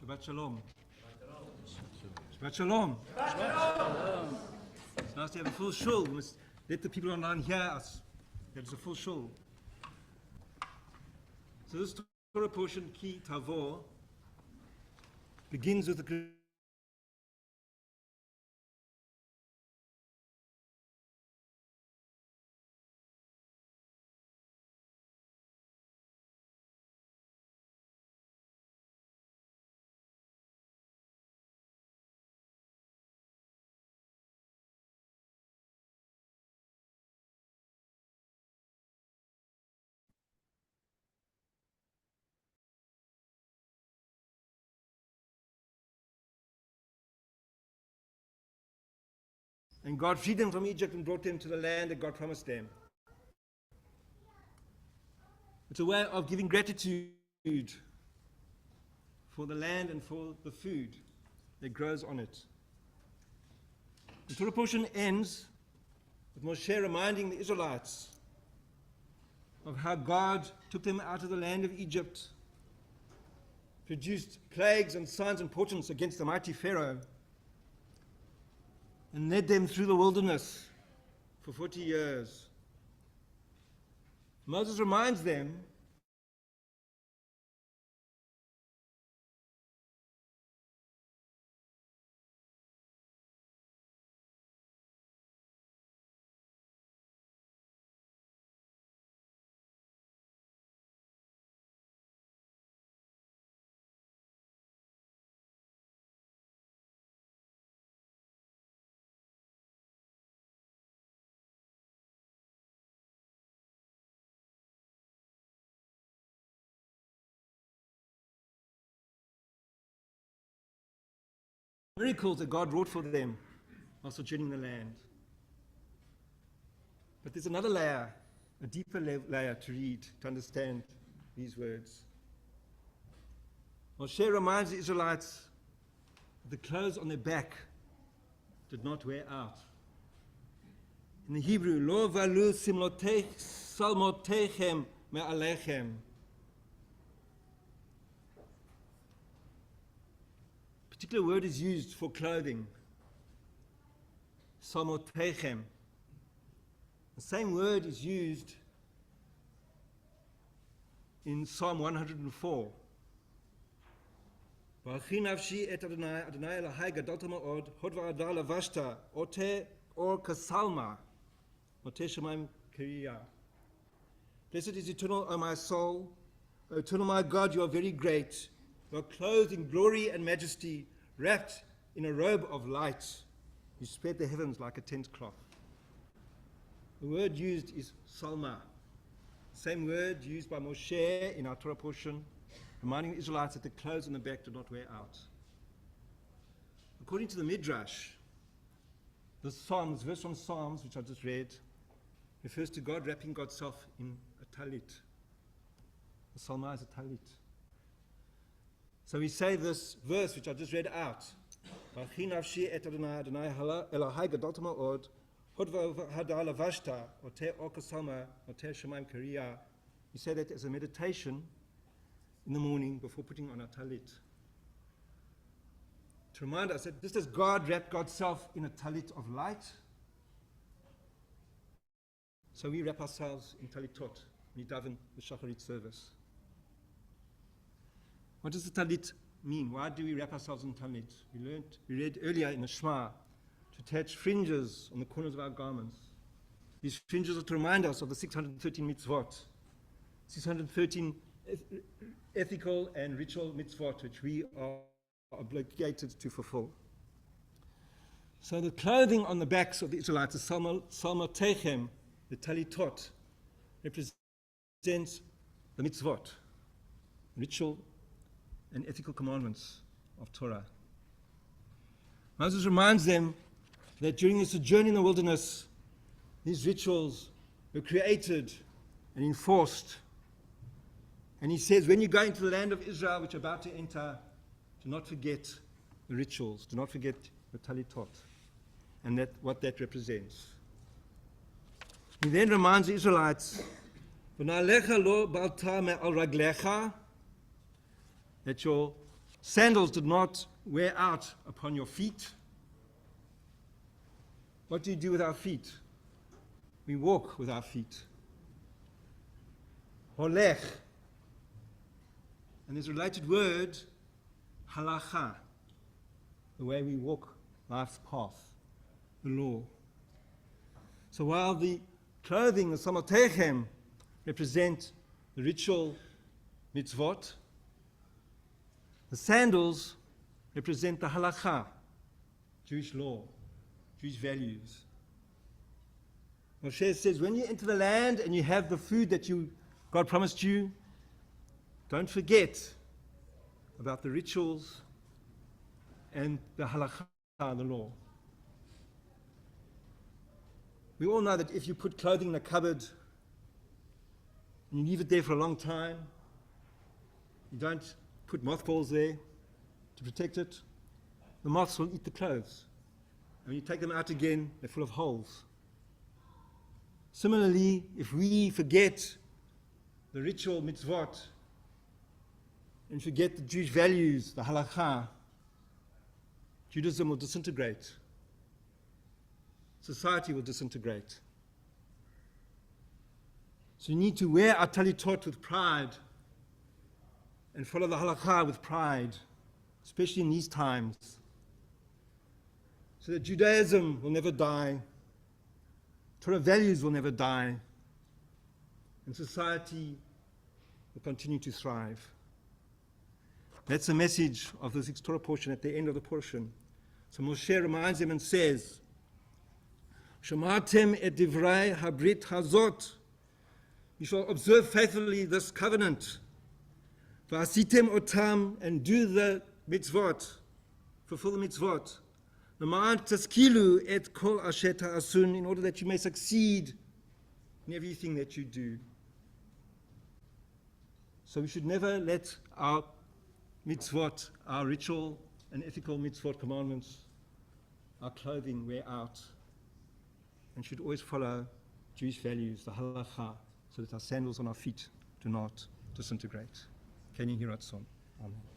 Shabbat Shalom. Shabbat Shalom. It's nice to have a full shul. We must let the people online hear us. That it's a full shul. So this Torah portion, Ki Tavor, begins with the and God freed them from Egypt and brought them to the land that God promised them. It's a way of giving gratitude for the land and for the food that grows on it. The Torah portion ends with Moshe reminding the Israelites of how God took them out of the land of Egypt, produced plagues and signs and portents against the mighty Pharaoh, and led them through the wilderness for 40 years. Moses reminds them miracles that God wrought for them while sojourning in the land. But there's another layer, a deeper layer to read, to understand these words. Moshe reminds the Israelites that the clothes on their back did not wear out. In the Hebrew, Lo valu salmotechem me'alechem. Particular word is used for clothing. Salmotechem. The same word is used in Psalm 104. V'achi nafshi et Adonai, Adonai Elohai gadolta ma'od, hod v'adar lavashta, ote or kasalma, ote shemaim kiriya. Blessed is eternal, O my soul. O eternal my God, you are very great. You are clothed in glory and majesty, wrapped in a robe of light. You spread the heavens like a tent cloth. The word used is salma. Same word used by Moshe in our Torah portion, reminding the Israelites that the clothes on the back do not wear out. According to the Midrash, the Psalms, verse from Psalms, which I just read, refers to God wrapping God's self in a talit. The salma is a talit. So we say this verse, which I just read out. V'achi nafshi et Adonai, Adonai Elohai gadolta ma'od, hod v'hadar lavashta, ote or kasalma, ote shemaim kiriya. We say that as a meditation in the morning before putting on a talit. To remind us that just as God wrapped God's self in a talit of light, so we wrap ourselves in talitot, when we daven the shacharit service. What does the talit mean? Why do we wrap ourselves in talit? We read earlier in the Shema to attach fringes on the corners of our garments. These fringes are to remind us of the 613 mitzvot, 613 ethical and ritual mitzvot which we are obligated to fulfill. So the clothing on the backs of the Israelites, the salmotechem, the talitot, represents the mitzvot, ritual and ethical commandments of Torah. Moses reminds them that during the sojourn in the wilderness, these rituals were created and enforced. And he says, when you go into the land of Israel, which you're about to enter, do not forget the rituals, do not forget the talitot, and what that represents. He then reminds the Israelites, "V'na'alecha lo balta me'al raglecha," that your Sandals did not wear out upon your feet. What do you do with our feet? We walk with our feet. Holech. And there's a related word, halacha, the way we walk life's path, the law. So while the clothing, the samotechem, represent the ritual mitzvot, the sandals represent the halacha, Jewish law, Jewish values. Moshe says, when you enter the land and you have the food that God promised you, don't forget about the rituals and the halakha, the law. We all know that if you put clothing in a cupboard and you leave it there for a long time, you don't put mothballs there to protect it, the moths will eat the clothes. And when you take them out again, they're full of holes. Similarly, if we forget the ritual mitzvot and forget the Jewish values, the halakha, Judaism will disintegrate. Society will disintegrate. So you need to wear our talitot with pride and follow the halakha with pride, especially in these times, so that Judaism will never die, Torah values will never die, and society will continue to thrive. That's the message of this Torah portion at the end of the portion. So Moshe reminds them and says, Shamatem et divrei habrit hazot. You shall observe faithfully this covenant. V'asitem otam, and do the mitzvot, fulfill the mitzvot. L'ma'an taskilu et kol asher ta'asun, in order that you may succeed in everything that you do. So we should never let our mitzvot, our ritual and ethical mitzvot commandments, our clothing wear out, and should always follow Jewish values, the halacha, so that our sandals on our feet do not disintegrate. Can you hear us, son? Amen.